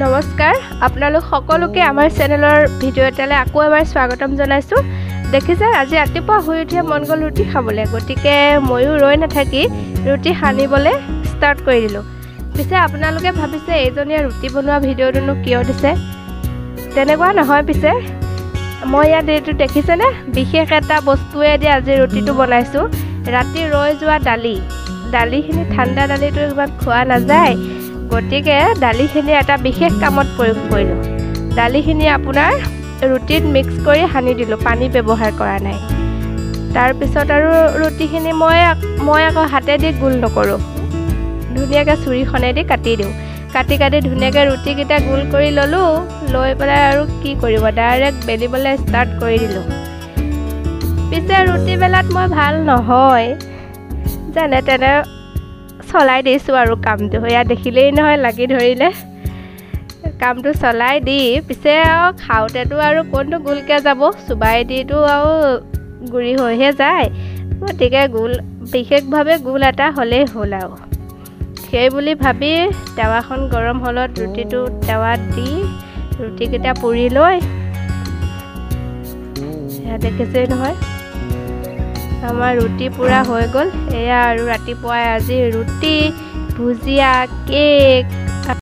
নমস্কাৰ আপোনালোক সকলোকে আমাৰ চেনেলৰ ভিডিঅ' এটালৈ আকৌ এবাৰ স্বাগতম জনাইছোঁ। দেখিছে আজি ৰাতিপুৱা শুই উঠিয়ে মন গ'ল ৰুটি খাবলৈ, গতিকে ময়ো ৰৈ নাথাকি ৰুটি সানিবলৈ ষ্টাৰ্ট কৰি দিলোঁ। পিছে আপোনালোকে ভাবিছে এইজনীয়ে ৰুটি বনোৱা ভিডিঅ'টোনো কিয় দিছে? তেনেকুৱা নহয়। পিছে মই ইয়াত এইটো দেখিছেনে, বিশেষ এটা বস্তুৱেদি আজি ৰুটিটো বনাইছোঁ। ৰাতি ৰৈ যোৱা দালিখিনি ঠাণ্ডা দালিটো ইমান খোৱা নাযায়, গতিকে দালিখিনি এটা বিশেষ কামত প্ৰয়োগ কৰিলোঁ। দালিখিনি আপোনাৰ ৰুটিত মিক্স কৰি সানি দিলোঁ, পানী ব্যৱহাৰ কৰা নাই। তাৰপিছত আৰু ৰুটিখিনি মই আকৌ হাতেদি গোল নকৰোঁ, ধুনীয়াকৈ চুৰিখনেদি কাটি দিওঁ। কাটি ধুনীয়াকৈ ৰুটিকেইটা গোল কৰি ল'লোঁ। লৈ পেলাই আৰু কি কৰিব, ডাইৰেক্ট বেলিবলৈ ষ্টাৰ্ট কৰি দিলোঁ। পিছে ৰুটি বেলাত মই ভাল নহয়, যেনে তেনে চলাই দিছোঁ আৰু কামটো। এয়া দেখিলেই নহয় লাগি ধৰিলে। কামটো চলাই দি পিছে আৰু খাওঁতেতো আৰু কোনটো গোলকৈ যাব, চুবাই দিটো আৰু গুৰি হৈহে যায়। গতিকে বিশেষভাৱে গোল এটা হ'লেই হ'ল আৰু। সেই বুলি ভাবি টাৱাখন গৰম হ'লত ৰুটিটো টাৱাত দি ৰুটিকেইটা পুৰি লৈ, সেয়া দেখিছেই নহয় আমাৰ ৰুটি পুৰা হৈ গ'ল। এয়া আৰু ৰাতিপুৱাই আজি ৰুটি, ভুজিয়া, কেক,